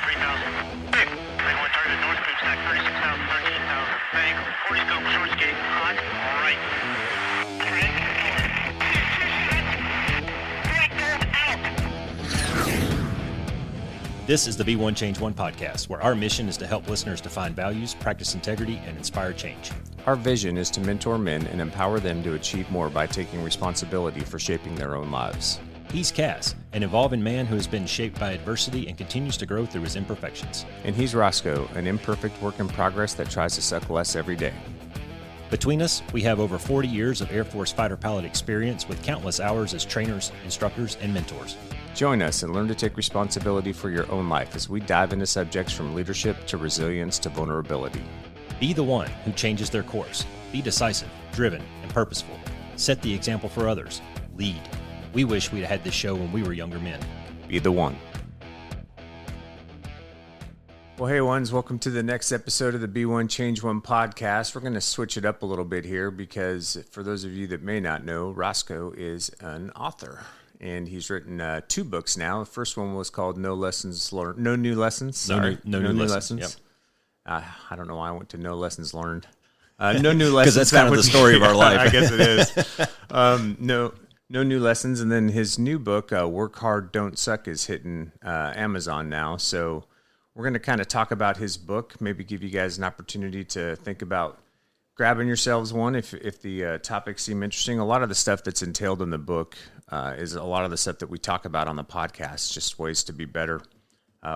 33,000. Big. 31 target, north scoop stack, 36,000, 13,000. Bang. 40 scope, short skate, hot, right. This is the Be One Change One podcast, where our mission is to help listeners define values, practice integrity, and inspire change. Our vision is to mentor men and empower them to achieve more by taking responsibility for shaping their own lives. He's CAS, an evolving man who has been shaped by adversity and continues to grow through his imperfections. And he's Roscoe, an imperfect work in progress that tries to suck less every day. Between us, we have over 40 years of Air Force fighter pilot experience with countless hours as trainers, instructors, and mentors. Join us and learn to take responsibility for your own life as we dive into subjects from leadership to resilience to vulnerability. Be the one who changes their course. Be decisive, driven, and purposeful. Set the example for others. Lead. We wish we'd had this show when we were younger men. Be the one. Well, hey, ones, welcome to the next episode of the Be One Change One podcast. We're going to switch it up a little bit here because for those of you that may not know, Roscoe is an author. And he's written 2 books now. The first one was called No New Lessons. No New Lessons. Yep. I don't know why I went to No Lessons Learned. No New Lessons. Because that's kind of the story of our life. I guess it is. No New Lessons. And then his new book, Work Hard, Don't Suck, is hitting Amazon now. So we're going to kind of talk about his book, maybe give you guys an opportunity to think about grabbing yourselves one if the topics seem interesting. A lot of the stuff that's entailed in the book is a lot of the stuff that we talk about on the podcast, just ways to be better,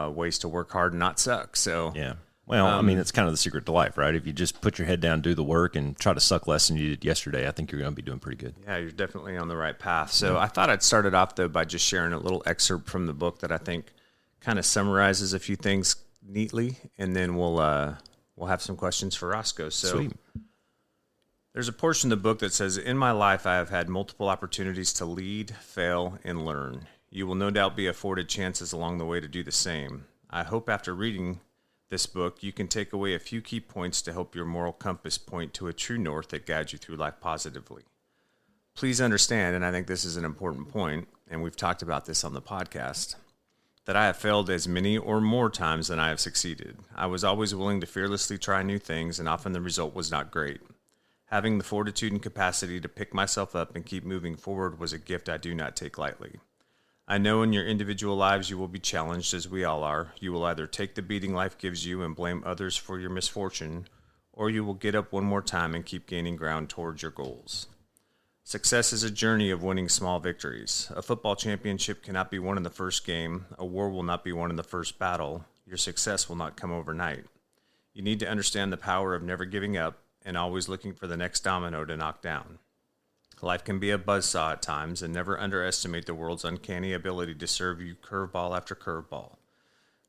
ways to work hard and not suck. So yeah. Well, I mean, it's kind of the secret to life, right? If you just put your head down, do the work, and try to suck less than you did yesterday, I think you're going to be doing pretty good. Yeah, you're definitely on the right path. So I thought I'd start it off, though, by just sharing a little excerpt from the book that I think kind of summarizes a few things neatly, and then we'll have some questions for Roscoe. So. Sweet. There's a portion of the book that says, "In my life, I have had multiple opportunities to lead, fail, and learn. You will no doubt be afforded chances along the way to do the same. I hope after reading this book, you can take away a few key points to help your moral compass point to a true north that guides you through life positively. Please understand," and I think this is an important point, and we've talked about this on the podcast, "that I have failed as many or more times than I have succeeded. I was always willing to fearlessly try new things, and often the result was not great. Having the fortitude and capacity to pick myself up and keep moving forward was a gift I do not take lightly. I know in your individual lives you will be challenged, as we all are. You will either take the beating life gives you and blame others for your misfortune, or you will get up one more time and keep gaining ground towards your goals. Success is a journey of winning small victories. A football championship cannot be won in the first game. A war will not be won in the first battle. Your success will not come overnight. You need to understand the power of never giving up and always looking for the next domino to knock down. Life can be a buzzsaw at times, and never underestimate the world's uncanny ability to serve you curveball after curveball.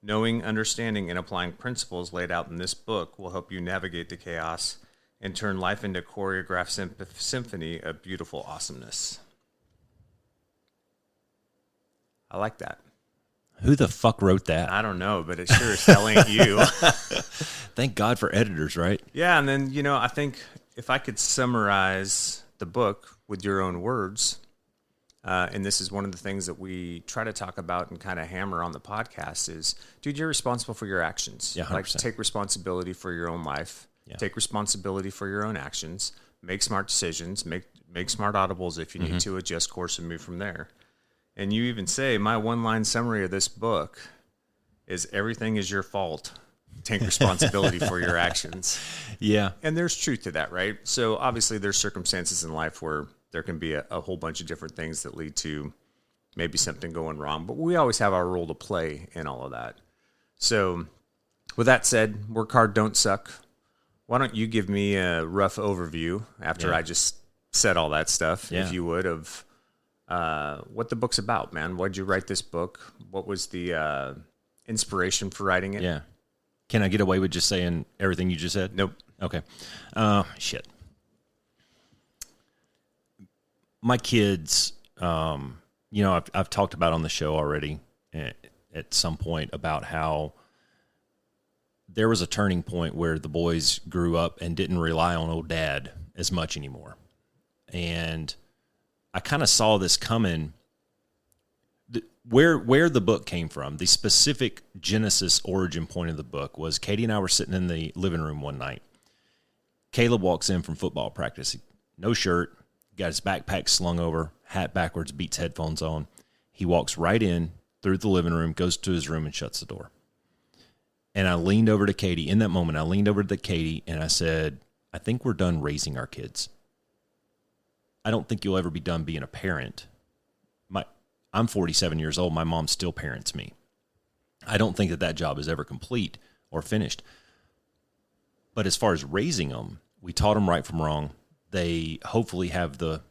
Knowing, understanding, and applying principles laid out in this book will help you navigate the chaos and turn life into a choreographed symphony of beautiful awesomeness." I like that. Who the fuck wrote that? I don't know, but it sure as hell ain't you. Thank God for editors, right? Yeah, and then, I think if I could summarize the book with your own words, and this is one of the things that we try to talk about and kind of hammer on the podcast is, dude, you're responsible for your actions. Yeah, 100%. Like, take responsibility for your own life. Yeah. Take responsibility for your own actions. Make smart decisions. Make smart audibles if you need to. Adjust course and move from there. And you even say, my one-line summary of this book is everything is your fault. Take responsibility for your actions. Yeah. And there's truth to that, right? So obviously there's circumstances in life where there can be a whole bunch of different things that lead to maybe something going wrong. But we always have our role to play in all of that. So with that said, work hard, don't suck. Why don't you give me a rough overview after I just said all that stuff, if you would, of what the book's about, man. Why'd you write this book? What was the inspiration for writing it? Yeah. Can I get away with just saying everything you just said? Nope. Okay. Shit. My kids, I've talked about on the show already at some point about how there was a turning point where the boys grew up and didn't rely on old dad as much anymore. And I kind of saw this coming where the book came from, the specific genesis origin point of the book was Katie and I were sitting in the living room one night. Caleb walks in from football practice, no shirt, got his backpack slung over, hat backwards, Beats headphones on. He walks right in through the living room, goes to his room and shuts the door. And I leaned over to Katie. In that moment, I leaned over to Katie and I said, I think we're done raising our kids. I don't think you'll ever be done being a parent. I'm 47 years old. My mom still parents me. I don't think that job is ever complete or finished. But as far as raising them, we taught them right from wrong. They hopefully have the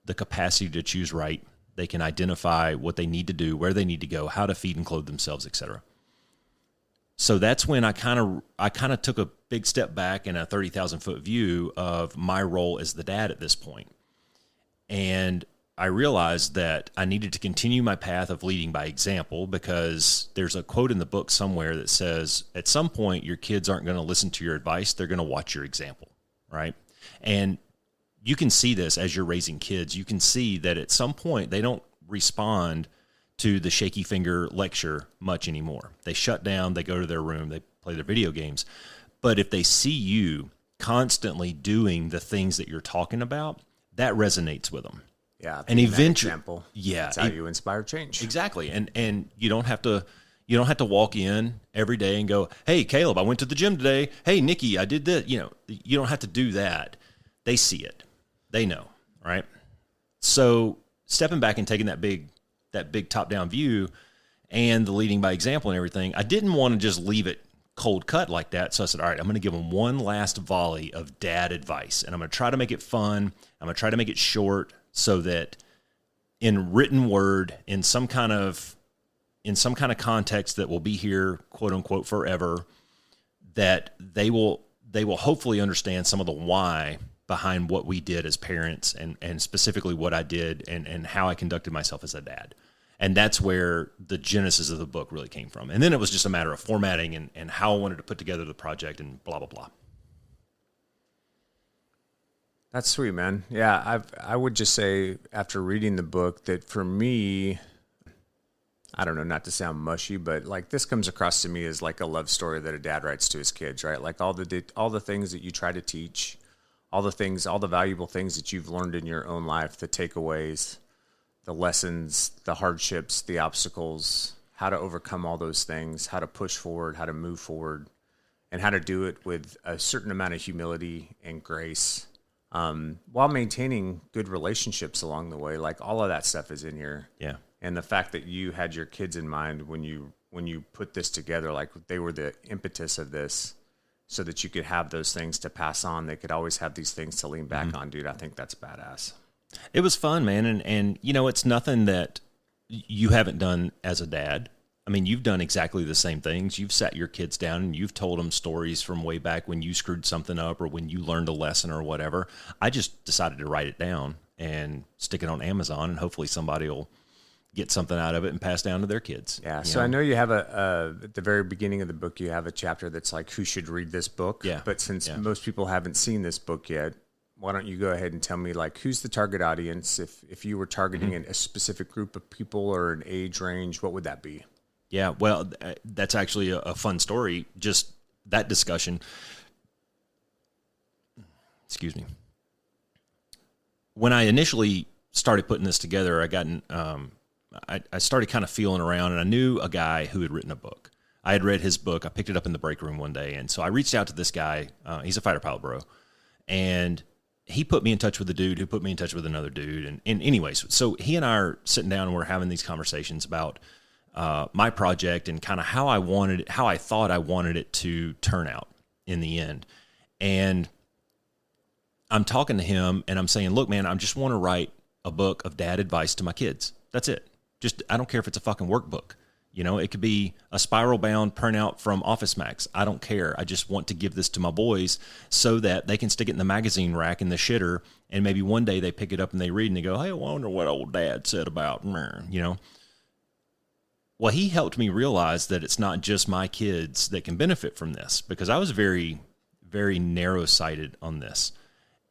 capacity to choose right. They can identify what they need to do, where they need to go, how to feed and clothe themselves, etc. So that's when I kind of took a big step back in a 30,000-foot view of my role as the dad at this point. And I realized that I needed to continue my path of leading by example, because there's a quote in the book somewhere that says, at some point, your kids aren't going to listen to your advice. They're going to watch your example, right? And you can see this as you're raising kids. You can see that at some point, they don't respond to the shaky finger lecture much anymore. They shut down, they go to their room, they play their video games. But if they see you constantly doing the things that you're talking about, that resonates with them. Yeah, and eventually, example, yeah, that's how you inspire change. Exactly, and you don't have to walk in every day and go, "Hey, Caleb, I went to the gym today. Hey, Nikki, I did this." You don't have to do that. They see it, they know, right? So stepping back and taking that big top down view and the leading by example and everything, I didn't want to just leave it cold cut like that. So I said, all right, I'm going to give them one last volley of dad advice, and I'm going to try to make it fun. I'm going to try to make it short, so that in written word, in some kind of context that will be here, quote unquote, forever, that they will hopefully understand some of the why behind what we did as parents, and specifically what I did and how I conducted myself as a dad. And that's where the genesis of the book really came from. And then it was just a matter of formatting and how I wanted to put together the project and blah, blah, blah. That's sweet, man. Yeah, I would just say after reading the book that for me, I don't know, not to sound mushy, but like this comes across to me as like a love story that a dad writes to his kids, right? Like all the things that you try to teach, all the valuable things that you've learned in your own life, the takeaways, the lessons, the hardships, the obstacles, how to overcome all those things, how to push forward, how to move forward, and how to do it with a certain amount of humility and grace, while maintaining good relationships along the way. Like all of that stuff is in here. Yeah. And the fact that you had your kids in mind when you put this together, like they were the impetus of this, so that you could have those things to pass on. They could always have these things to lean back on, dude. I think that's badass. It was fun, man. And it's nothing that you haven't done as a dad. I mean, you've done exactly the same things. You've sat your kids down and you've told them stories from way back when you screwed something up or when you learned a lesson or whatever. I just decided to write it down and stick it on Amazon, and hopefully somebody will get something out of it and pass down to their kids. Yeah. So I know you have at the very beginning of the book, you have a chapter that's like, who should read this book? Yeah. But since most people haven't seen this book yet, why don't you go ahead and tell me, like, who's the target audience? If you were targeting a specific group of people or an age range, what would that be? Yeah, well, that's actually a fun story. Just that discussion. Excuse me. When I initially started putting this together, I started kind of feeling around, and I knew a guy who had written a book. I had read his book. I picked it up in the break room one day, and so I reached out to this guy. He's a fighter pilot, bro, and he put me in touch with a dude who put me in touch with another dude. And anyways, so he and I are sitting down and we're having these conversations about my project and kind of how I thought I wanted it to turn out in the end. And I'm talking to him and I'm saying, look, man, I just want to write a book of dad advice to my kids. That's it. I don't care if it's a fucking workbook. It could be a spiral bound printout from Office Max. I don't care. I just want to give this to my boys so that they can stick it in the magazine rack in the shitter, and maybe one day they pick it up and they read and they go, hey, I wonder what old dad said about, Well, he helped me realize that it's not just my kids that can benefit from this, because I was very, very narrow-sighted on this.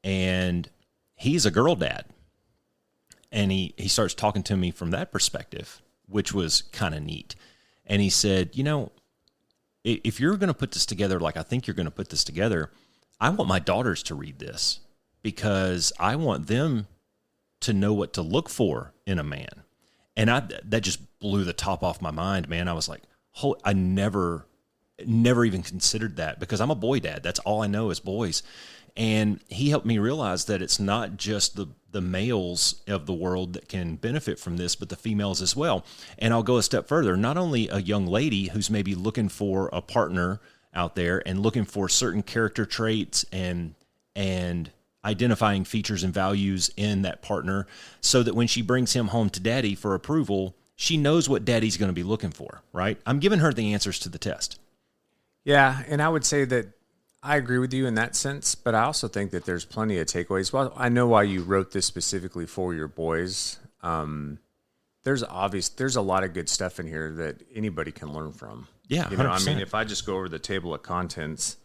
And he's a girl dad. And he starts talking to me from that perspective. which was kind of neat. And he said, if you're going to put this together like I think you're going to put this together, I want my daughters to read this because I want them to know what to look for in a man. And that just blew the top off my mind, man. I was like, I never even considered that because I'm a boy dad. That's all I know is boys. And he helped me realize that it's not just the males of the world that can benefit from this, but the females as well. And I'll go a step further. Not only a young lady who's maybe looking for a partner out there and looking for certain character traits and identifying features and values in that partner so that when she brings him home to daddy for approval, she knows what daddy's going to be looking for, right? I'm giving her the answers to the test. Yeah, and I would say that I agree with you in that sense, but I also think that there's plenty of takeaways. Well, I know why you wrote this specifically for your boys. There's a lot of good stuff in here that anybody can learn from. Yeah, 100%. I mean, if I just go over the table of contents,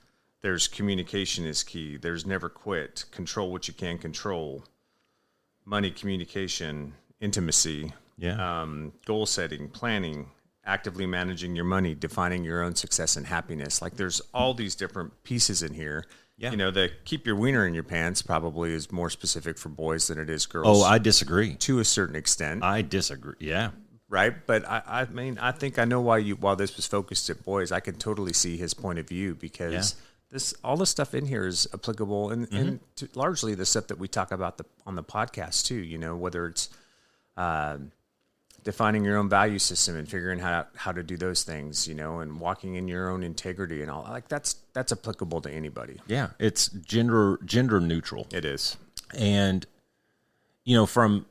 there's communication is key. There's never quit, control what you can control, money, communication, intimacy, goal setting, planning, actively managing your money, defining your own success and happiness. Like there's all these different pieces in here. Yeah. The keep your wiener in your pants probably is more specific for boys than it is girls. Oh, I disagree. To a certain extent. I disagree. Yeah. Right. But I mean, I think I know while this was focused at boys, I can totally see his point of view because all the stuff in here is applicable and to largely the stuff that we talk about on the podcast too, whether it's, defining your own value system and figuring how to do those things, and walking in your own integrity and all like that's applicable to anybody. Yeah, it's gender neutral. It is. And from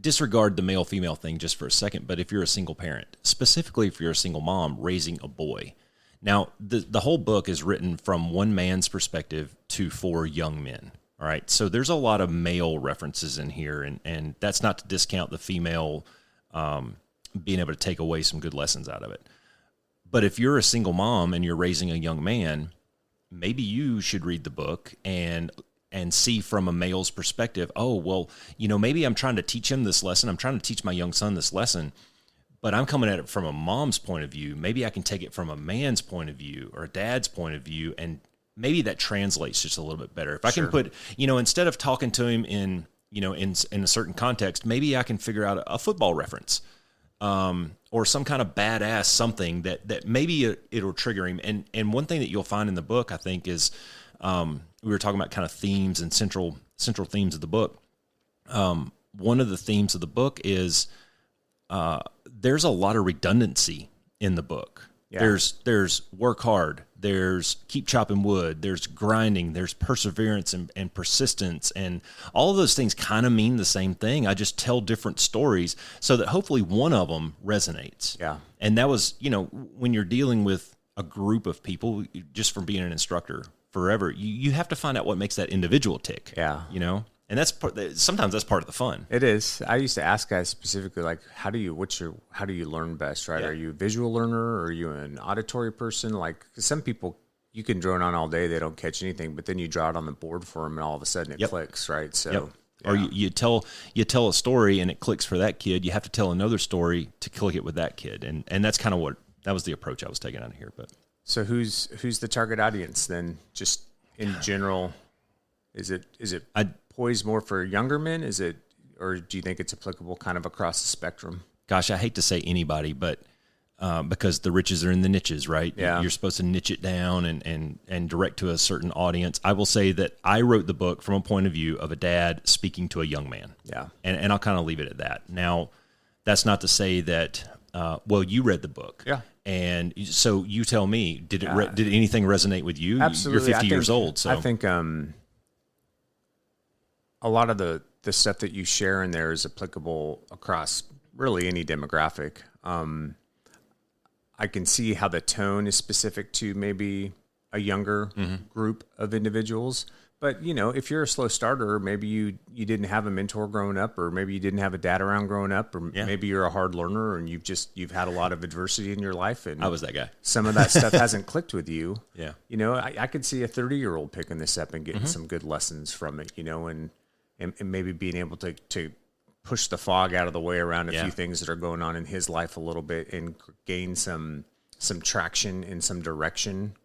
disregard the male female thing just for a second, but if you're a single parent, specifically if you're a single mom raising a boy. Now, the whole book is written from one man's perspective to 4 young men. All right, so there's a lot of male references in here, and that's not to discount the female being able to take away some good lessons out of it. But if you're a single mom and you're raising a young man, maybe you should read the book and see from a male's perspective, oh, well, maybe I'm trying to teach him this lesson. I'm trying to teach my young son this lesson, but I'm coming at it from a mom's point of view. Maybe I can take it from a man's point of view or a dad's point of view, and maybe that translates just a little bit better. If I can put, instead of talking to him in a certain context, maybe I can figure out a football reference, or some kind of badass something that maybe it'll trigger him. And one thing that you'll find in the book, I think, is we were talking about kind of themes and central themes of the book. One of the themes of the book is there's a lot of redundancy in the book. Yeah. There's work hard, there's keep chopping wood, there's grinding, there's perseverance and persistence, and all of those things kind of mean the same thing. I just tell different stories so that hopefully one of them resonates. Yeah. And that was, when you're dealing with a group of people, just from being an instructor forever, you have to find out what makes that individual tick. Yeah. And sometimes that's part of the fun. It is. I used to ask guys specifically, like, how do you learn best, right? Yeah. Are you a visual learner or are you an auditory person? Like, some people, you can drone on all day, they don't catch anything, but then you draw it on the board for them and all of a sudden it clicks, right? So, yeah. Or you tell a story and it clicks for that kid. You have to tell another story to click it with that kid. And that's kind of that was the approach I was taking out of here. But so who's the target audience then? Just in general, is it poised more for younger men? Is it, or do you think it's applicable kind of across the spectrum? Gosh, I hate to say anybody, but because the riches are in the niches, right? Yeah. You're supposed to niche it down and direct to a certain audience. I will say that I wrote the book from a point of view of a dad speaking to a young man. Yeah. And I'll kind of leave it at that. Now, that's not to say that, you read the book. Yeah. And so you tell me, did anything resonate with you? Absolutely. You're 50 years old. So I think a lot of the stuff that you share in there is applicable across really any demographic. I can see how the tone is specific to maybe a younger group of individuals. But, if you're a slow starter, maybe you didn't have a mentor growing up, or maybe you didn't have a dad around growing up, or maybe you're a hard learner and you've had a lot of adversity in your life. And I was that guy. Some of that stuff hasn't clicked with you. Yeah. I could see a 30-year-old picking this up and getting some good lessons from it, and maybe being able to push the fog out of the way around a Yeah. few things that are going on in his life a little bit and gain some traction in some direction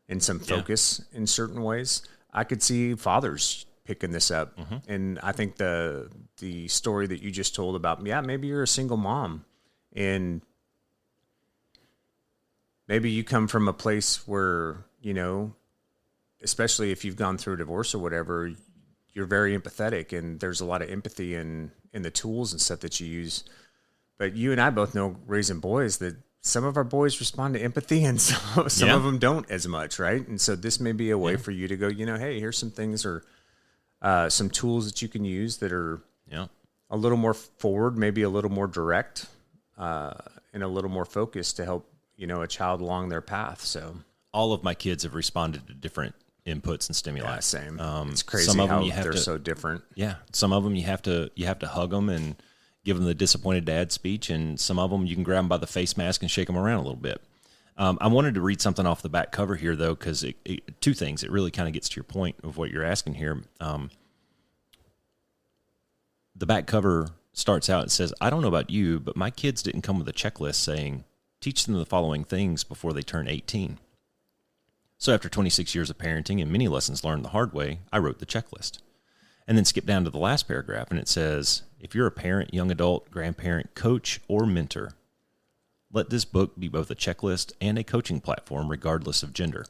and some focus in certain ways. I could see fathers picking this up. And I think the story that you just told about, maybe you're a single mom and maybe you come from a place where, you know, especially if you've gone through a divorce or whatever, you're very empathetic and there's a lot of empathy in the tools and stuff that you use. But you and I both know raising boys that some of our boys respond to empathy and some of them don't as much, right? And so this may be a way for you to go, you know, hey, here's some things or some tools that you can use that are a little more forward, maybe a little more direct, and a little more focused to help, you know, a child along their path. So all of my kids have responded to different inputs and stimuli. yeah, same. It's crazy some of them how they're so different. Yeah, some of them you have to hug them and give them the disappointed dad speech, and some of them you can grab them by the face mask and shake them around a little bit. I wanted to read something off the back cover here, though, because two things. It really kind of gets to your point of what you're asking here. The back cover starts out, it says, "I don't know about you, but my kids didn't come with a checklist saying, teach them the following things before they turn 18. So after 26 years of parenting and many lessons learned the hard way, I wrote the checklist." And then skip down to the last paragraph, and it says, "If you're a parent, young adult, grandparent, coach, or mentor, let this book be both a checklist and a coaching platform, regardless of gender."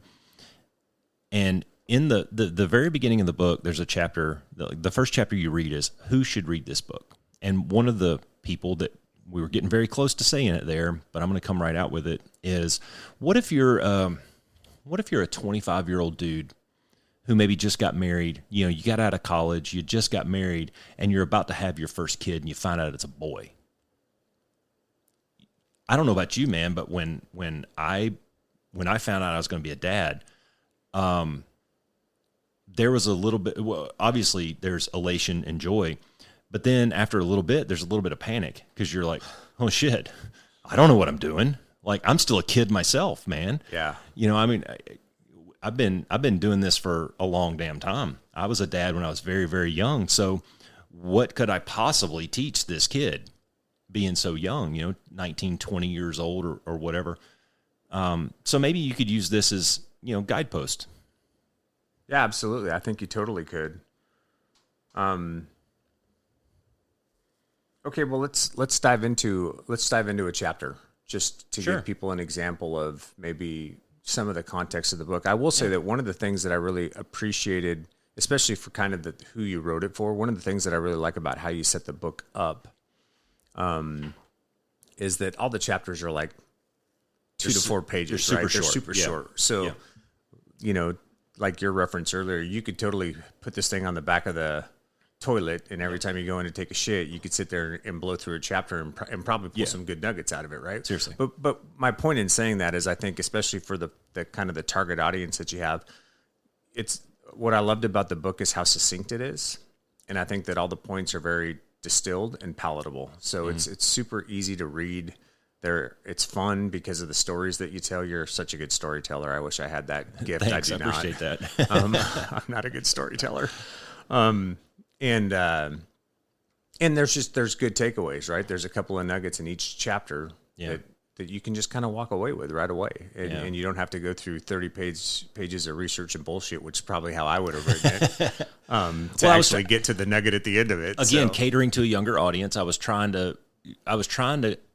And in the very beginning of the book, there's a chapter, the first chapter you read is, who should read this book? And one of the people that we were getting very close to saying it there, but I'm going to come right out with it, is what if you're a 25-year-old dude who maybe just got married, you know, you got out of college, you just got married, and you're about to have your first kid, and you find out it's a boy. I don't know about you, man, but when I found out I was going to be a dad, there was a little bit, well, obviously there's elation and joy, but then after a little bit, there's a little bit of panic because you're like, oh shit, I don't know what I'm doing. Like, I'm still a kid myself, man. Yeah. You know, I mean, I've been doing this for a long damn time. I was a dad when I was very, very young. So what could I possibly teach this kid being so young, you know, 19, 20 years old or whatever? So maybe you could use this as, you know, guidepost. Yeah, absolutely. I think you totally could. Okay, well let's dive into a chapter just to give people an example of maybe some of the context of the book. I will say that one of the things that I really appreciated, especially for kind of who you wrote it for, one of the things that I really like about how you set the book up, is that all the chapters are like 2 to 4 pages, they're right? super They're short. super Yeah. short. So, you know, like your reference earlier, you could totally put this thing on the back of the toilet, and every time you go in to take a shit, you could sit there and blow through a chapter and probably pull some good nuggets out of it, right? Seriously. But my point in saying that is, I think especially for the kind of the target audience that you have, it's what I loved about the book is how succinct it is, and I think that all the points are very distilled and palatable. So it's super easy to read. It's fun because of the stories that you tell. You're such a good storyteller. I wish I had that gift. Thanks, I do I appreciate not. that. I'm not a good storyteller. And there's good takeaways, right? There's a couple of nuggets in each chapter that you can just kind of walk away with right away. And you don't have to go through 30 pages of research and bullshit, which is probably how I would have written it, to actually get to the nugget at the end of it. Again, catering to a younger audience, I was trying to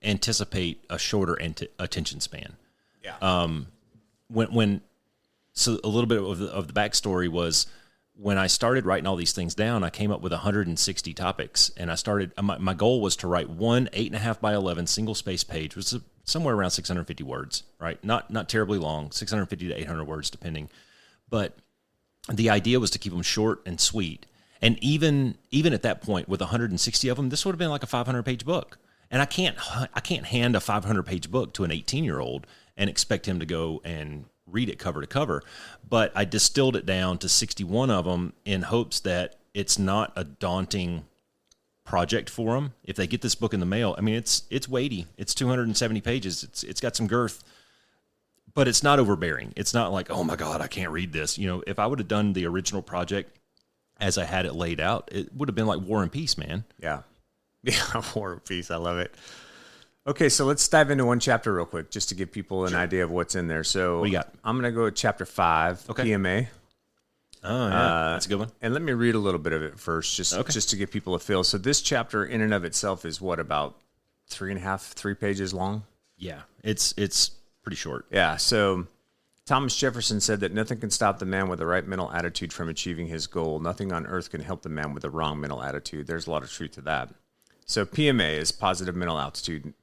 anticipate a shorter attention span. Yeah. So a little bit of the backstory was, when I started writing all these things down, I came up with 160 topics, and I started. My goal was to write one 8.5 by 11 single space page, which is somewhere around 650 words, right? Not terribly long, 650 to 800 words, depending. But the idea was to keep them short and sweet. And even at that point, with 160 of them, this would have been like a 500-page book. And I can't hand a 500-page book to an 18-year-old and expect him to go and read it cover to cover. But I distilled it down to 61 of them in hopes that it's not a daunting project for them. If they get this book in the mail, I mean, it's weighty. It's 270 pages. It's got some girth, but it's not overbearing. It's not like, oh my God, I can't read this. You know, if I would have done the original project as I had it laid out, it would have been like War and Peace, man. Yeah. Yeah, War and Peace. I love it. Okay, so let's dive into one chapter real quick, just to give people an idea of what's in there. So What do you got? I'm going to go with chapter 5, Okay. PMA. Oh, yeah. That's a good one. And let me read a little bit of it first, just to give people a feel. So this chapter in and of itself is what, about 3 pages long? Yeah. It's pretty short. Yeah, so Thomas Jefferson said that nothing can stop the man with the right mental attitude from achieving his goal. Nothing on earth can help the man with the wrong mental attitude. There's a lot of truth to that. So PMA is positive mental attitude,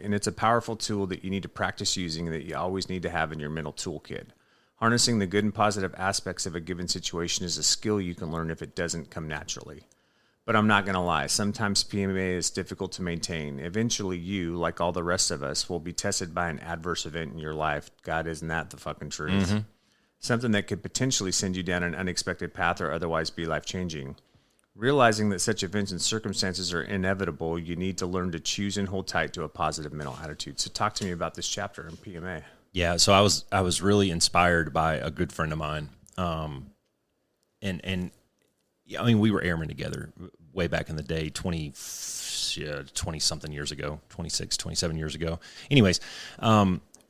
and it's a powerful tool that you need to practice using, that you always need to have in your mental toolkit. Harnessing the good and positive aspects of a given situation is a skill you can learn if it doesn't come naturally. But I'm not going to lie, sometimes PMA is difficult to maintain. Eventually you, like all the rest of us, will be tested by an adverse event in your life. God, isn't that the fucking truth? Mm-hmm. Something that could potentially send you down an unexpected path or otherwise be life-changing. Realizing that such events and circumstances are inevitable, you need to learn to choose and hold tight to a positive mental attitude. So talk to me about this chapter in PMA. Yeah, so I was really inspired by a good friend of mine. And I mean, we were airmen together way back in the day, 20 something years ago, 26, 27 years ago. Anyways,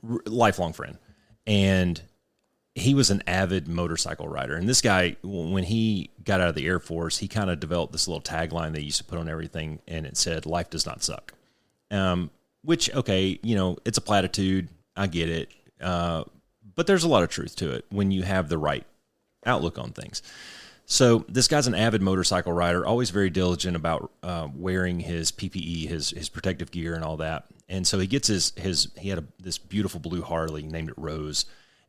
lifelong friend. And he was an avid motorcycle rider. And this guy, when he got out of the Air Force, he kind of developed this little tagline they used to put on everything, and it said, "Life does not suck." Which, okay, you know, it's a platitude. I get it. But there's a lot of truth to it when you have the right outlook on things. So this guy's an avid motorcycle rider, always very diligent about wearing his PPE, his protective gear and all that. And so he gets he had this beautiful blue Harley, named it Rose,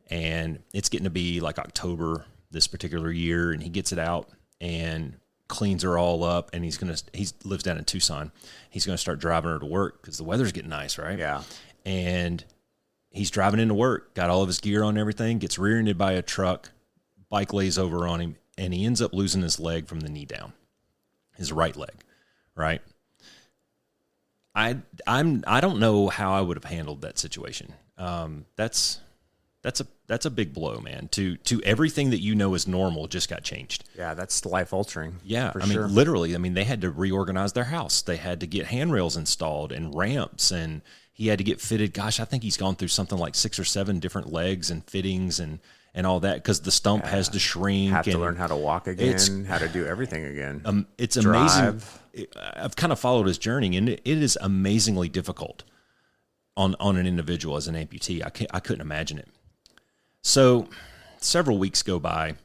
and it's getting to be like October this particular year, and he gets it out and cleans her all up, and he lives down in Tucson. He's going to start driving her to work because the weather's getting nice, right? Yeah. And he's driving into work, got all of his gear on and everything, gets rear-ended by a truck, bike lays over on him, and he ends up losing his leg from the knee down, his right leg, right? I don't know how I would have handled that situation. That's a big blow, man. To everything that you know is normal just got changed. Yeah, that's life altering. Yeah, for I sure. mean, literally. I mean, they had to reorganize their house. They had to get handrails installed and ramps, and he had to get fitted. Gosh, I think he's gone through something like 6 or 7 different legs and fittings and all that, because the stump has to shrink. Have to learn how to walk again, how to do everything again. It's Drive. amazing. I've kind of followed his journey, and it is amazingly difficult on an individual as an amputee. I couldn't imagine it. So several weeks go by,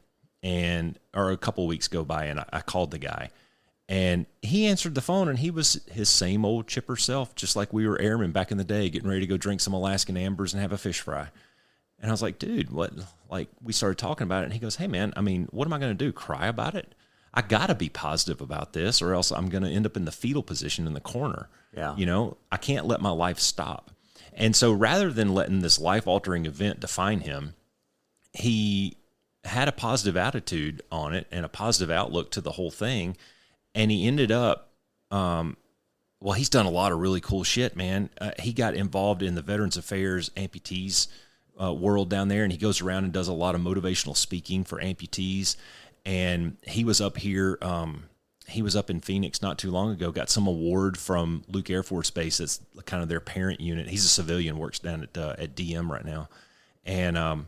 or a couple weeks go by, and I called the guy, and he answered the phone, and he was his same old chipper self, just like we were airmen back in the day, getting ready to go drink some Alaskan Ambers and have a fish fry. And I was like, dude, what? Like, we started talking about it, and he goes, hey, man, I mean, what am I going to do, cry about it? I got to be positive about this, or else I'm going to end up in the fetal position in the corner. Yeah. You know, I can't let my life stop. And so rather than letting this life-altering event define him, he had a positive attitude on it and a positive outlook to the whole thing. And he ended up, well, he's done a lot of really cool shit, man. He got involved in the Veterans Affairs amputees world down there, and he goes around and does a lot of motivational speaking for amputees. And he was up here, he was up in Phoenix not too long ago, got some award from Luke Air Force Base. That's kind of their parent unit. He's a civilian, works down at DM right now. And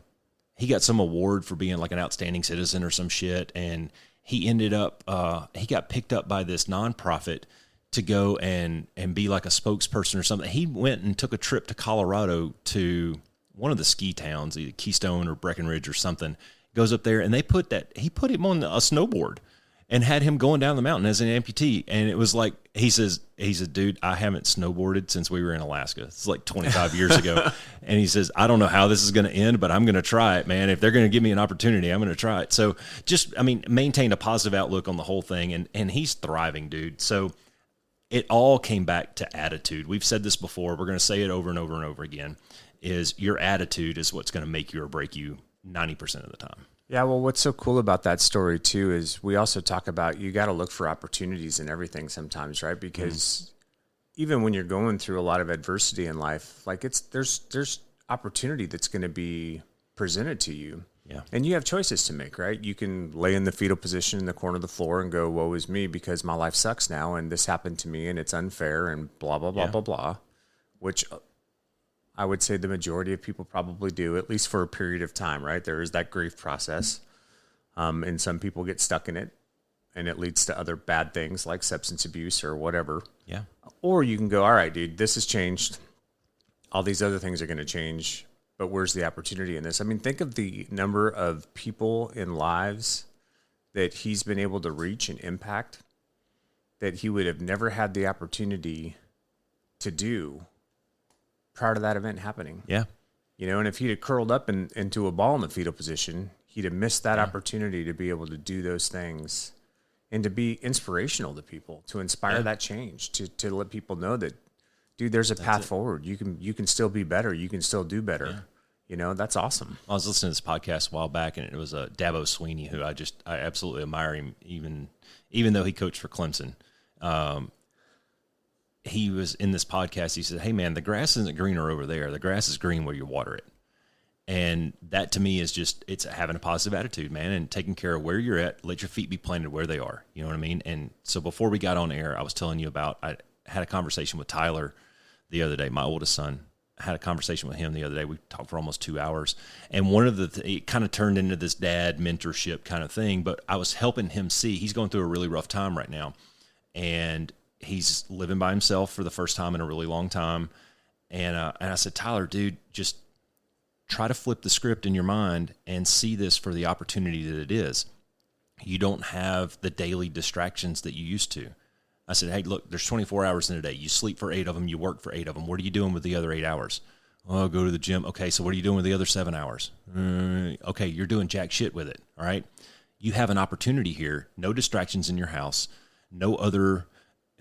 he got some award for being like an outstanding citizen or some shit. And he ended up, he got picked up by this nonprofit to go and be like a spokesperson or something. He went and took a trip to Colorado to one of the ski towns, either Keystone or Breckenridge or something. Goes up there, and he put him on a snowboard and had him going down the mountain as an amputee. And it was like, he said, dude, I haven't snowboarded since we were in Alaska. It's like 25 years ago. And he says, I don't know how this is going to end, but I'm going to try it, man. If they're going to give me an opportunity, I'm going to try it. So just, I mean, maintain a positive outlook on the whole thing. And he's thriving, dude. So it all came back to attitude. We've said this before. We're going to say it over and over and over again, is your attitude is what's going to make you or break you 90% of the time. Yeah, well, what's so cool about that story, too, is we also talk about you got to look for opportunities in everything sometimes, right? Because even when you're going through a lot of adversity in life, like there's opportunity that's going to be presented to you. Yeah. And you have choices to make, right? You can lay in the fetal position in the corner of the floor and go, woe is me, because my life sucks now and this happened to me and it's unfair and blah, blah, blah, blah, blah, which I would say the majority of people probably do, at least for a period of time, right? There is that grief process. And some people get stuck in it and it leads to other bad things like substance abuse or whatever. Yeah. Or you can go, all right, dude, this has changed. All these other things are going to change, but where's the opportunity in this? I mean, think of the number of people in lives that he's been able to reach and impact that he would have never had the opportunity to do prior to that event happening. Yeah. You know, and if he'd have curled up into a ball in the fetal position, he'd have missed that opportunity to be able to do those things and to be inspirational to people, to inspire that change, to let people know that, dude, there's a path forward. You can still be better. You can still do better. Yeah. You know, that's awesome. I was listening to this podcast a while back, and it was Dabo Sweeney, who I absolutely admire him, even though he coached for Clemson. He was in this podcast. He said, "Hey man, the grass isn't greener over there. The grass is green where you water it." And that to me is just, it's having a positive attitude, man, and taking care of where you're at. Let your feet be planted where they are. You know what I mean? And so before we got on air, I was telling you about, I had a conversation with Tyler the other day, my oldest son. I had a conversation with him the other day. We talked for almost 2 hours. And one of it kind of turned into this dad mentorship kind of thing, but I was helping him see, he's going through a really rough time right now. And he's living by himself for the first time in a really long time. And I said, Tyler, dude, just try to flip the script in your mind and see this for the opportunity that it is. You don't have the daily distractions that you used to. I said, hey, look, there's 24 hours in a day. You sleep for 8 of them. You work for 8 of them. What are you doing with the other 8 hours? Oh, go to the gym. Okay, so what are you doing with the other 7 hours? Okay, you're doing jack shit with it, all right? You have an opportunity here. No distractions in your house. No other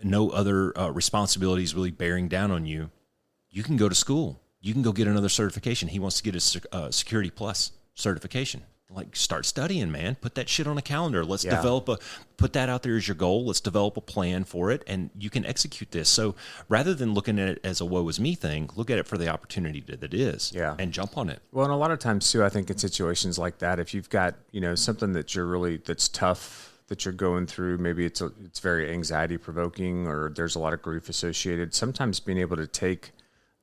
responsibilities really bearing down on you. You can go to school. You can go get another certification. He wants to get a Security Plus certification. Like, start studying, man. Put that shit on a calendar. Let's put that out there as your goal. Let's develop a plan for it, and you can execute this. So rather than looking at it as a woe is me thing, look at it for the opportunity that it is, and jump on it. Well, and a lot of times too, I think in situations like that, if you've got, something that's tough that you're going through, maybe it's very anxiety provoking, or there's a lot of grief associated. Sometimes being able to take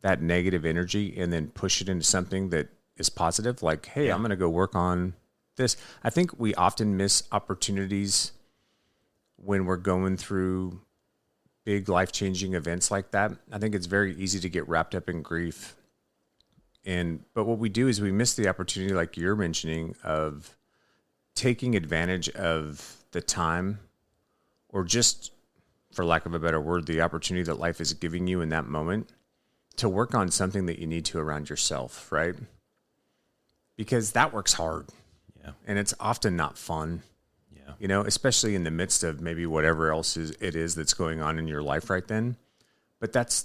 that negative energy and then push it into something that is positive, like, hey, I'm going to go work on this. I think we often miss opportunities when we're going through big life-changing events like that. I think it's very easy to get wrapped up in grief. But what we do is we miss the opportunity, like you're mentioning, of taking advantage of the time, or just, for lack of a better word, the opportunity that life is giving you in that moment to work on something that you need to around yourself, right? Because that works hard. Yeah. And it's often not fun. Yeah. Especially in the midst of maybe whatever else it is that's going on in your life right then. But that's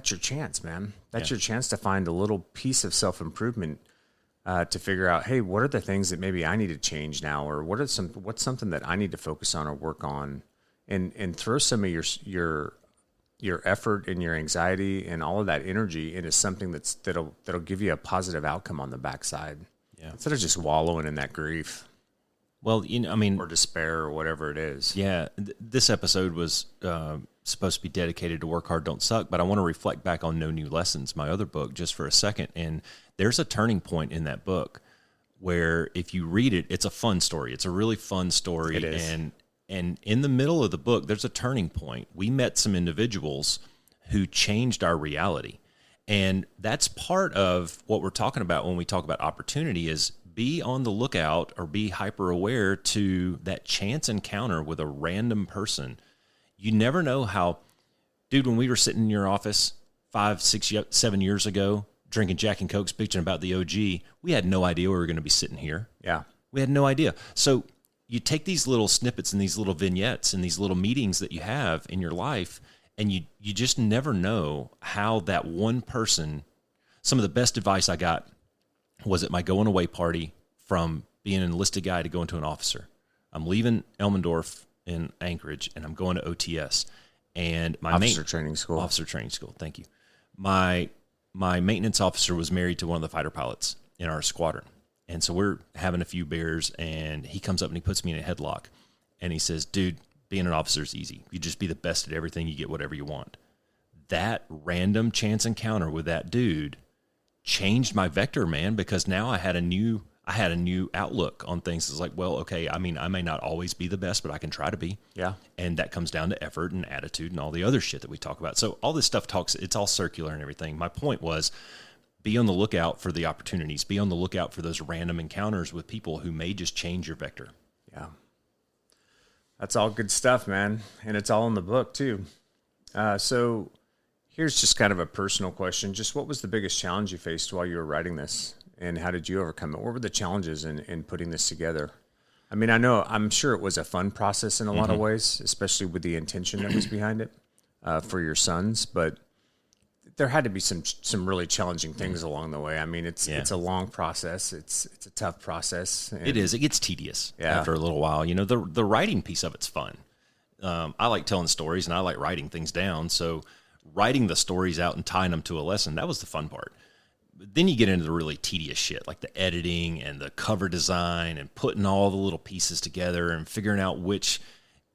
your chance, man. That's your chance to find a little piece of self-improvement, to figure out, hey, what are the things that maybe I need to change now, or what's something that I need to focus on or work on, and throw some of your effort and your anxiety and all of that energy into something that'll give you a positive outcome on the backside. Yeah. Instead of just wallowing in that grief. Well, or despair, or whatever it is. Yeah. This episode was supposed to be dedicated to Work Hard, Don't Suck, but I want to reflect back on No New Lessons, my other book, just for a second. And there's a turning point in that book where, if you read it, it's a fun story. It's a really fun story. It is. And in the middle of the book, there's a turning point. We met some individuals who changed our reality. And that's part of what we're talking about when we talk about opportunity, is be on the lookout, or be hyper aware to that chance encounter with a random person. You never know how, dude, when we were sitting in your office 5, 6, 7 years ago, drinking Jack and Cokes, bitching about the OG, we had no idea we were going to be sitting here. Yeah. We had no idea. So you take these little snippets and these little vignettes and these little meetings that you have in your life, and you just never know how that one person. Some of the best advice I got was at my going away party from being an enlisted guy to going to an officer. I'm leaving Elmendorf in Anchorage, and I'm going to OTS. And my Officer Training School. Thank you. My maintenance officer was married to one of the fighter pilots in our squadron. And so we're having a few beers, and he comes up and he puts me in a headlock. And he says, dude, being an officer is easy. You just be the best at everything. You get whatever you want. That random chance encounter with that dude changed my vector, man, because now I had a new outlook on things. It's like, well, okay, I mean, I may not always be the best, but I can try to be. Yeah. And that comes down to effort and attitude and all the other shit that we talk about. So all this stuff it's all circular and everything. My point was, be on the lookout for the opportunities. Be on the lookout for those random encounters with people who may just change your vector. Yeah. That's all good stuff, man. And it's all in the book too. So here's just kind of a personal question. Just what was the biggest challenge you faced while you were writing this? And how did you overcome it? What were the challenges in putting this together? I mean, I'm sure it was a fun process in a lot of ways, especially with the intention that was behind it for your sons. But there had to be some really challenging things along the way. I mean, it's a long process. It's a tough process. And it is. It gets tedious after a little while. You know, the writing piece of it's fun. I like telling stories, and I like writing things down. So writing the stories out and tying them to a lesson, that was the fun part. But then you get into the really tedious shit, like the editing and the cover design and putting all the little pieces together and figuring out which,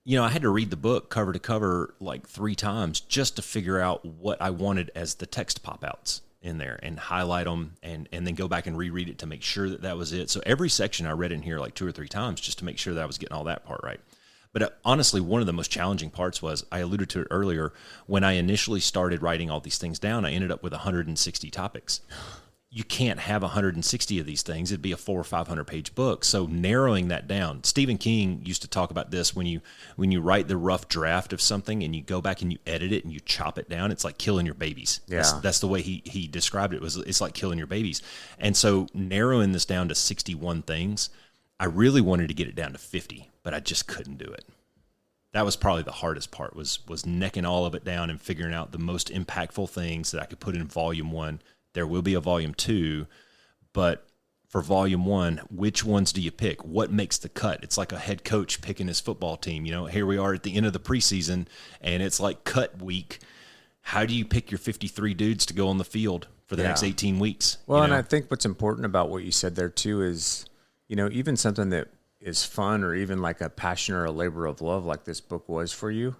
you know, I had to read the book cover to cover like 3 times just to figure out what I wanted as the text pop-outs in there and highlight them and then go back and reread it to make sure that was it. So every section I read in here like 2 or 3 times just to make sure that I was getting all that part right. But honestly, one of the most challenging parts was, I alluded to it earlier, when I initially started writing all these things down, I ended up with 160 topics. You can't have 160 of these things. It'd be a 400 or 500 page book. So narrowing that down, Stephen King used to talk about this when you write the rough draft of something and you go back and you edit it and you chop it down, it's like killing your babies. Yeah. That's the way he described it. It's like killing your babies. And so narrowing this down to 61 things, I really wanted to get it down to 50, but I just couldn't do it. That was probably the hardest part, was necking all of it down and figuring out the most impactful things that I could put in volume 1. There will be a volume 2, but for volume 1, which ones do you pick? What makes the cut? It's like a head coach picking his football team. You know, here we are at the end of the preseason, and it's like cut week. How do you pick your 53 dudes to go on the field for the next 18 weeks? Well, and I think what's important about what you said there too is, you know, even something that is fun or even like a passion or a labor of love like this book was for you,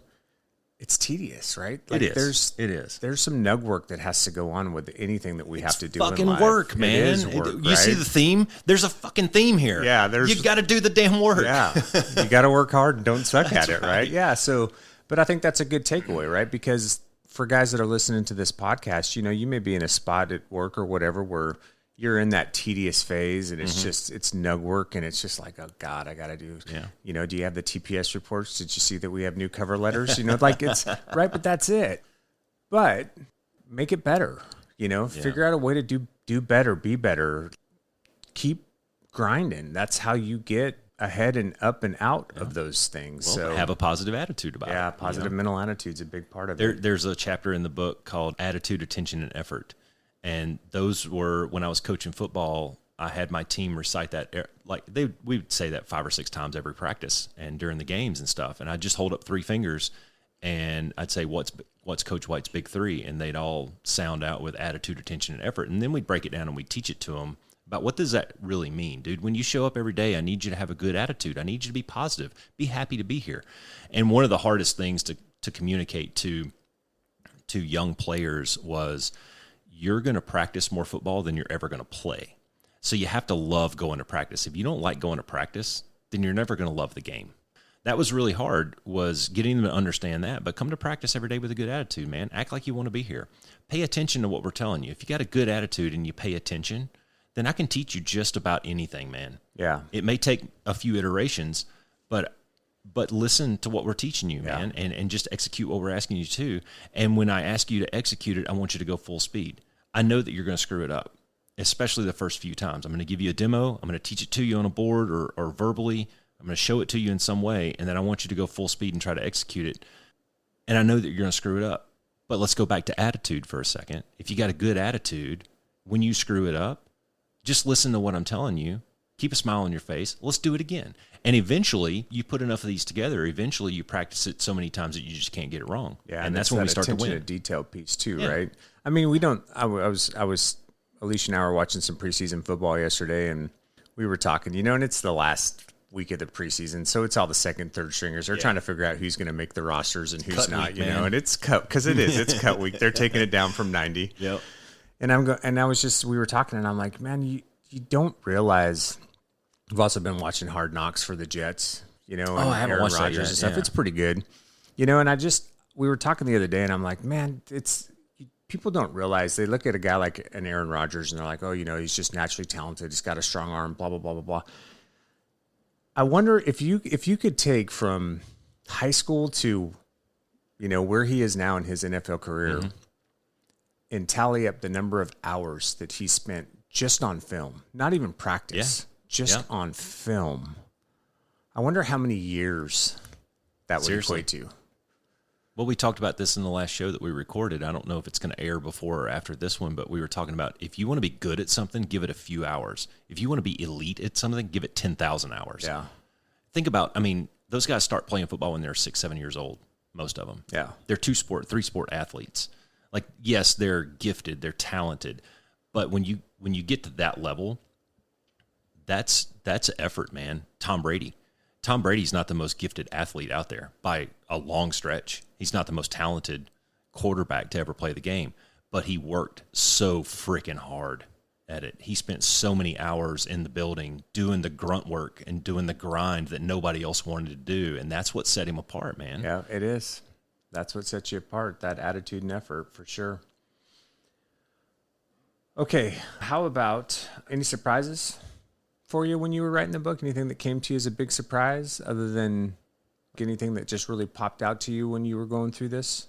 it's tedious, right? Like it is. There's some nug work that has to go on with anything that we have to do. Fucking in life. work, man. It is work, you see the theme? There's a fucking theme here. Yeah, you got to do the damn work. Yeah, you got to work hard and don't suck at it, right? Yeah. So, but I think that's a good takeaway, right? Because for guys that are listening to this podcast, you know, you may be in a spot at work or whatever where you're in that tedious phase and it's just, it's nug work and it's just like, oh God, I got to do, you know, do you have the TPS reports? Did you see that we have new cover letters? You know, like it's right, but that's it. But make it better, you know, figure out a way to do better, be better, keep grinding. That's how you get ahead and up and out of those things. Well, so have a positive attitude about it. Yeah, positive mental attitude's a big part of it. There's a chapter in the book called Attitude, Attention, and Effort. And those were, when I was coaching football, I had my team recite that, like we would say that 5 or 6 times every practice and during the games and stuff. And I'd just hold up 3 fingers and I'd say, what's Coach White's big 3? And they'd all sound out with attitude, attention, and effort. And then we'd break it down and we'd teach it to them about what does that really mean, dude? When you show up every day, I need you to have a good attitude. I need you to be positive, be happy to be here. And one of the hardest things to communicate to young players was, you're going to practice more football than you're ever going to play. So you have to love going to practice. If you don't like going to practice, then you're never going to love the game. That was really hard, was getting them to understand that. But come to practice every day with a good attitude, man. Act like you want to be here. Pay attention to what we're telling you. If you got a good attitude and you pay attention, then I can teach you just about anything, man. Yeah. It may take a few iterations, but listen to what we're teaching you, man, and just execute what we're asking you to. And when I ask you to execute it, I want you to go full speed. I know that you're going to screw it up, especially the first few times. I'm going to give you a demo. I'm going to teach it to you on a board or verbally. I'm going to show it to you in some way, and then I want you to go full speed and try to execute it. And I know that you're going to screw it up. But let's go back to attitude for a second. If you got a good attitude, when you screw it up, just listen to what I'm telling you. Keep a smile on your face. Let's do it again. And eventually, you put enough of these together. Eventually, you practice it so many times that you just can't get it wrong. Yeah, and that's when we start to win. Attention to detail piece too, right? I mean, we don't. I was Alicia and I were watching some preseason football yesterday, and we were talking, and it's the last week of the preseason, so it's all the second, third stringers. They're trying to figure out who's going to make the rosters and who's cut not, week, man. and it's cut because it's cut week. They're taking it down from 90. Yep. And we were talking, and I'm like, man, you don't realize. I've also been watching Hard Knocks for the Jets, and I haven't Aaron watched that Rodgers yet, and stuff. yeah. It's pretty good, and we were talking the other day, and I'm like, man, people don't realize. They look at a guy like an Aaron Rodgers, and they're like, oh, he's just naturally talented. He's got a strong arm, blah, blah, blah, blah, blah. I wonder if you could take from high school to, where he is now in his NFL career and tally up the number of hours that he spent just on film, not even practice, just on film. I wonder how many years that would equate to. Well, we talked about this in the last show that we recorded. I don't know if it's going to air before or after this one, but we were talking about if you want to be good at something, give it a few hours. If you want to be elite at something, give it 10,000 hours. Yeah. Think about, those guys start playing football when they're 6, 7 years old, most of them. Yeah. They're 3-sport athletes. Like, yes, they're gifted, they're talented, but when you get to that level, that's effort, man. Tom Brady's not the most gifted athlete out there by a long stretch. He's not the most talented quarterback to ever play the game, but he worked so freaking hard at it. He spent so many hours in the building doing the grunt work and doing the grind that nobody else wanted to do, and that's what set him apart, man. Yeah, it is. That's what sets you apart, that attitude and effort, for sure. Okay, how about any surprises for you when you were writing the book? Anything that came to you as a big surprise other than anything that just really popped out to you when you were going through this?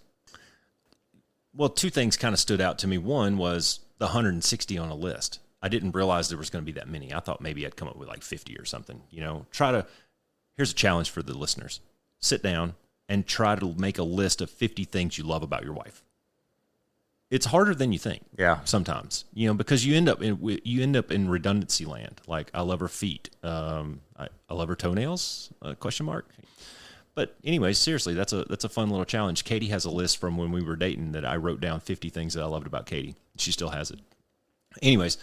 Well, two things kind of stood out to me. One was the 160 on a list. I didn't realize there was going to be that many. I thought maybe I'd come up with like 50 or something. Here's a challenge for the listeners. Sit down and try to make a list of 50 things you love about your wife. It's harder than you think. Yeah. Sometimes, because you end up in redundancy land. Like, I love her feet. I love her toenails? ? But anyways, seriously, that's a fun little challenge. Katie has a list from when we were dating that I wrote down 50 things that I loved about Katie. She still has it. Anyways,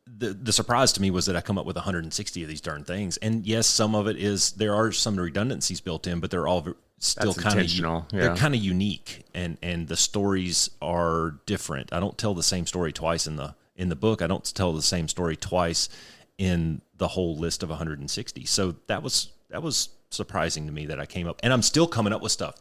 the surprise to me was that I come up with 160 of these darn things. And yes, some of it is, there are some redundancies built in, but they're all still kind of they're kind of unique, and the stories are different. I don't tell the same story twice in the book. I don't tell the same story twice in the whole list of 160. So that was surprising to me that I came up, and I'm still coming up with stuff.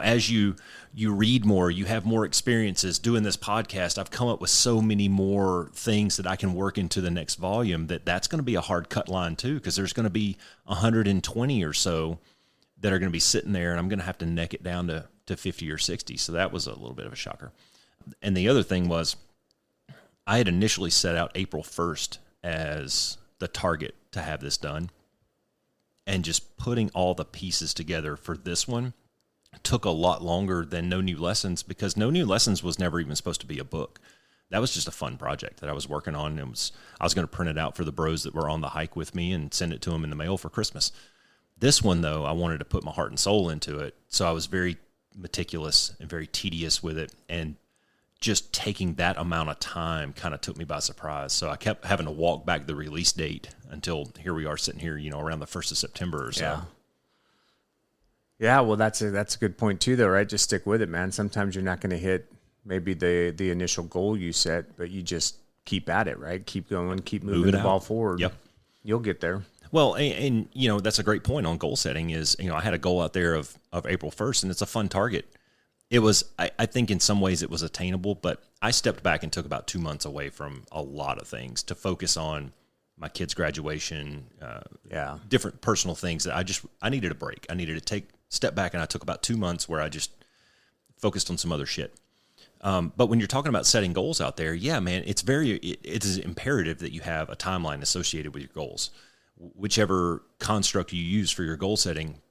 As you read more, you have more experiences doing this podcast. I've come up with so many more things that I can work into the next volume that's going to be a hard cut line too, because there's going to be 120 or so that are going to be sitting there, and I'm going to have to neck it down to 50 or 60. So that was a little bit of a shocker. And the other thing was, I had initially set out April 1st as the target to have this done. And just putting all the pieces together for this one took a lot longer than No New Lessons, because No New Lessons was never even supposed to be a book. That was just a fun project that I was working on. I was going to print it out for the bros that were on the hike with me and send it to them in the mail for Christmas. This one, though, I wanted to put my heart and soul into it, so I was very meticulous and very tedious with it, and just taking that amount of time kind of took me by surprise. So I kept having to walk back the release date until here we are sitting here, around the 1st of September or so. Yeah. Yeah, well, that's a good point too, though, right? Just stick with it, man. Sometimes you're not going to hit maybe the initial goal you set, but you just keep at it, right? Keep going, keep moving the ball forward. Yep. You'll get there. Well, and that's a great point on goal setting is, I had a goal out there of April 1st, and it's a fun target. It was, I think in some ways it was attainable, but I stepped back and took about 2 months away from a lot of things to focus on my kid's graduation, different personal things that I needed a break. I needed to step back, and I took about 2 months where I just focused on some other shit. But when you're talking about setting goals out there, yeah, man, it is imperative that you have a timeline associated with your goals. Whichever construct you use for your goal setting,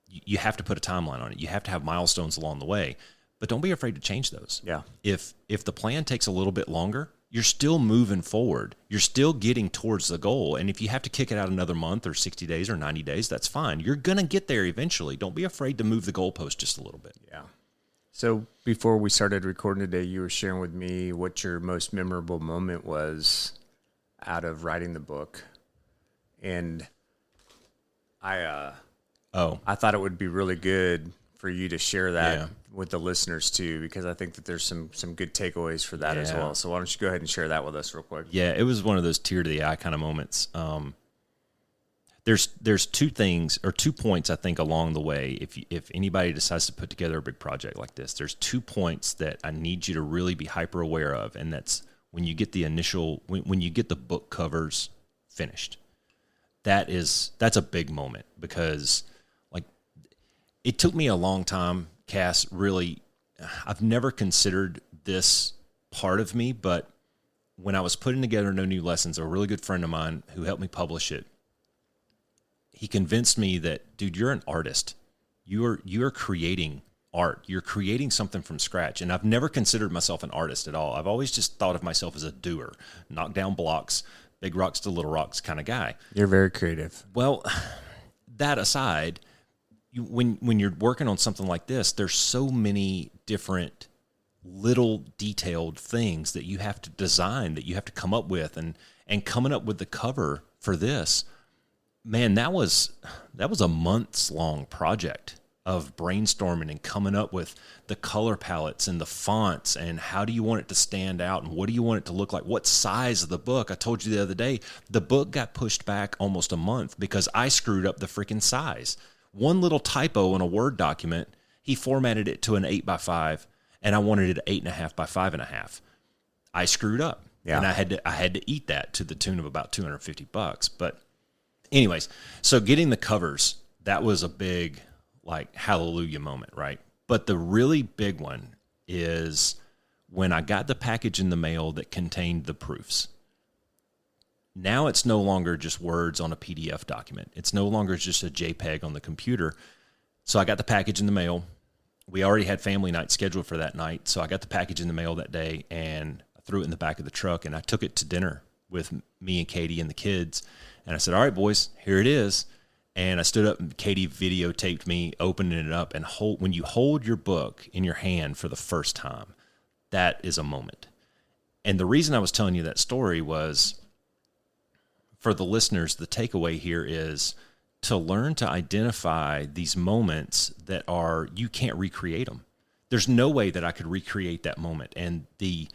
you have to put a timeline on it. You have to have milestones along the way, but don't be afraid to change those. Yeah. If the plan takes a little bit longer, you're still moving forward. You're still getting towards the goal. And if you have to kick it out another month or 60 days or 90 days, that's fine. You're going to get there eventually. Don't be afraid to move the goalpost just a little bit. Yeah. So before we started recording today, you were sharing with me what your most memorable moment was out of writing the book. And I Oh, I thought it would be really good for you to share that Yeah. with the listeners too, because I think that there's some good takeaways for that as Yeah. well. So why don't you go ahead and share that with us real quick? yeah, it was one of those tear to the eye kind of moments. There's two things or 2 points I think along the way. If anybody decides to put together a big project like this, there's 2 points that I need you to really be hyper aware of, and that's when you get the initial when you get the book covers finished. That's a big moment because like it took me a long time, Cass. Really, I've never considered this part of me, but when I was putting together No New Lessons, a really good friend of mine who helped me publish it, he convinced me that, dude, you're an artist. You're creating art. You're creating something from scratch. And I've never considered myself an artist at all. I've always just thought of myself as a doer, knock down blocks, big rocks to little rocks kind of guy. You're very creative. Well, that aside, when you're working on something like this, there's so many different little detailed things that you have to design, that you have to come up with, and coming up with the cover for this, man, that was a months long project of brainstorming and coming up with the color palettes and the fonts and how do you want it to stand out and what do you want it to look like, what size of the book. I told you the other day, the book got pushed back almost a month because I screwed up the freaking size. One little typo in a Word document, he formatted it to an 8x5 and I wanted it 8.5 by 5.5. I screwed up. Yeah. And I had to eat that to the tune of about $250. But anyways, so getting the covers, that was a big like hallelujah moment, right? But the really big one is when I got the package in the mail that contained the proofs. Now it's no longer just words on a PDF document. It's no longer just a JPEG on the computer. So I got the package in the mail. We already had family night scheduled for that night. So I got the package in the mail that day and I threw it in the back of the truck and I took it to dinner with me and Katie and the kids. And I said, all right, boys, here it is. And I stood up and Katie videotaped me opening it up. And when you hold your book in your hand for the first time, that is a moment. And the reason I was telling you that story was, for the listeners, the takeaway here is to learn to identify these moments that you can't recreate them. There's no way that I could recreate that moment. And the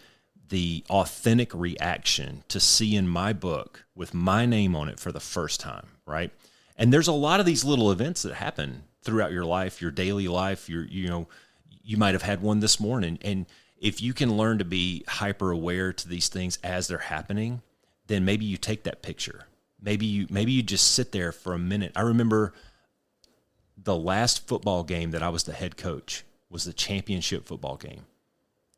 authentic reaction to seeing my book with my name on it for the first time, right? And there's a lot of these little events that happen throughout your life, your daily life. You might have had one this morning. And if you can learn to be hyper aware to these things as they're happening, then maybe you take that picture. Maybe you just sit there for a minute. I remember the last football game that I was the head coach was the championship football game.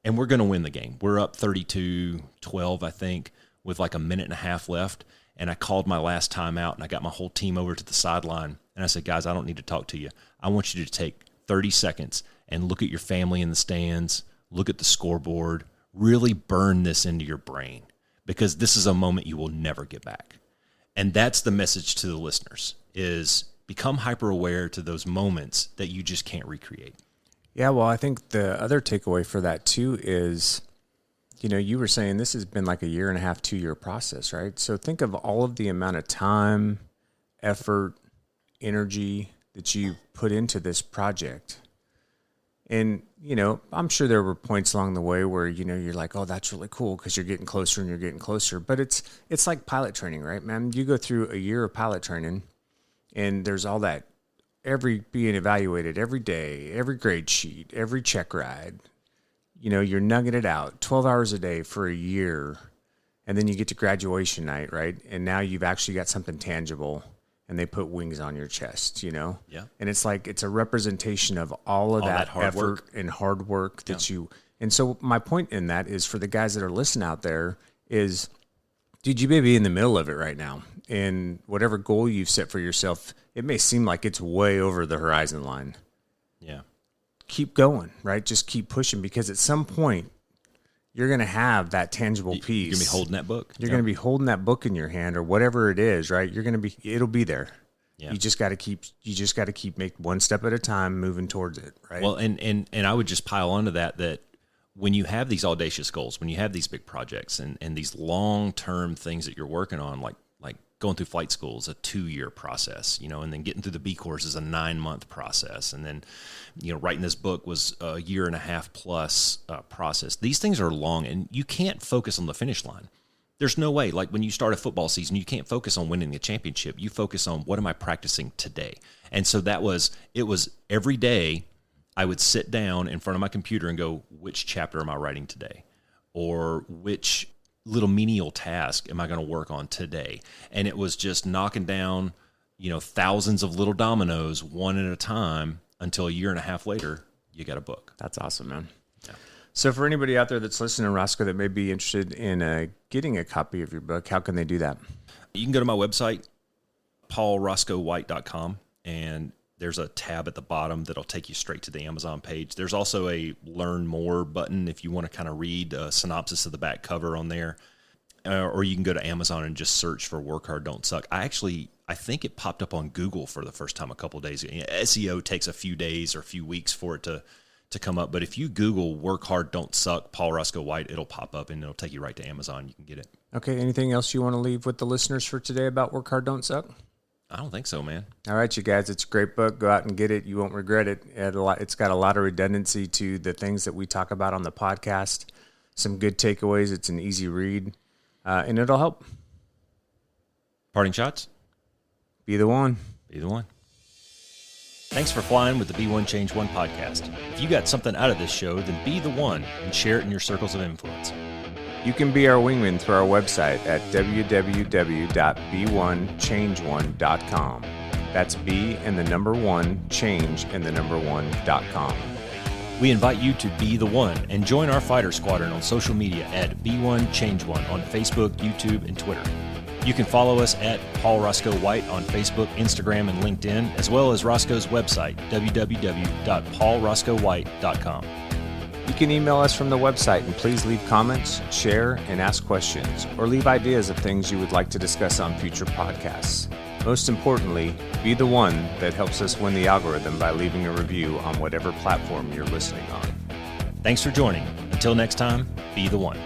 And we're going to win the game. We're up 32-12, I think, with like a minute and a half left. And I called my last timeout, and I got my whole team over to the sideline. And I said, guys, I don't need to talk to you. I want you to take 30 seconds and look at your family in the stands, look at the scoreboard, really burn this into your brain, because this is a moment you will never get back. And that's the message to the listeners, is become hyper aware to those moments that you just can't recreate. Yeah, well, I think the other takeaway for that too is, you were saying this has been like a 1.5 year, 2-year process, right? So think of all of the amount of time, effort, energy that you put into this project. And, I'm sure there were points along the way where, you're like, oh, that's really cool because you're getting closer and you're getting closer. But it's like pilot training, right, man? You go through a year of pilot training and there's all that, being evaluated every day, every grade sheet, every check ride. You're nugging it out 12 hours a day for a year. And then you get to graduation night, right? And now you've actually got something tangible and they put wings on your chest, Yeah. And it's like, it's a representation of all of that hard effort work. and hard work that and so my point in that is, for the guys that are listening out there, is, dude, you may be in the middle of it right now. And whatever goal you've set for yourself, it may seem like it's way over the horizon line. Yeah. Keep going, right? Just keep pushing, because at some point you're going to have that tangible piece. You're going to be holding that book. You're going to be holding that book in your hand, or whatever it is, right? It'll be there. Yeah. You just got to keep make one step at a time, moving towards it, right? Well, and I would just pile onto that when you have these audacious goals, when you have these big projects and these long-term things that you're working on, like going through flight school is a 2-year process, and then getting through the B course is a 9-month process. And then, writing this book was a 1.5 plus process. These things are long, and you can't focus on the finish line. There's no way. Like when you start a football season, you can't focus on winning the championship. You focus on, what am I practicing today? And so it was every day I would sit down in front of my computer and go, which chapter am I writing today? Or which little menial task am I going to work on today? And it was just knocking down, thousands of little dominoes one at a time until a 1.5 years later, you got a book. That's awesome, man. Yeah. So for anybody out there that's listening, Roscoe, that may be interested in getting a copy of your book, how can they do that? You can go to my website, paulroscoewhite.com, and there's a tab at the bottom that'll take you straight to the Amazon page. There's also a Learn More button if you want to kind of read a synopsis of the back cover on there. Or you can go to Amazon and just search for Work Hard, Don't Suck. I think it popped up on Google for the first time a couple of days ago. SEO takes a few days or a few weeks for it to come up. But if you Google Work Hard, Don't Suck, Paul Roscoe White, it'll pop up and it'll take you right to Amazon. You can get it. Okay, anything else you want to leave with the listeners for today about Work Hard, Don't Suck? I don't think so, man. All right, you guys, it's a great book. Go out and get it. You won't regret it. It's got a lot of redundancy to the things that we talk about on the podcast. Some good takeaways. It's an easy read, and it'll help. Parting shots? Be the one. Be the one. Thanks for flying with the Be One Change One podcast. If you got something out of this show, then be the one and share it in your circles of influence. You can be our wingman through our website at www.be1change1.com. That's B and the number 1, change and the number 1.com. We invite you to be the one and join our fighter squadron on social media at Be1Change1 on Facebook, YouTube, and Twitter. You can follow us at Paul Roscoe White on Facebook, Instagram, and LinkedIn, as well as Roscoe's website, www.paulroscoewhite.com. You can email us from the website, and please leave comments, share, and ask questions, or leave ideas of things you would like to discuss on future podcasts. Most importantly, be the one that helps us win the algorithm by leaving a review on whatever platform you're listening on. Thanks for joining. Until next time, be the one.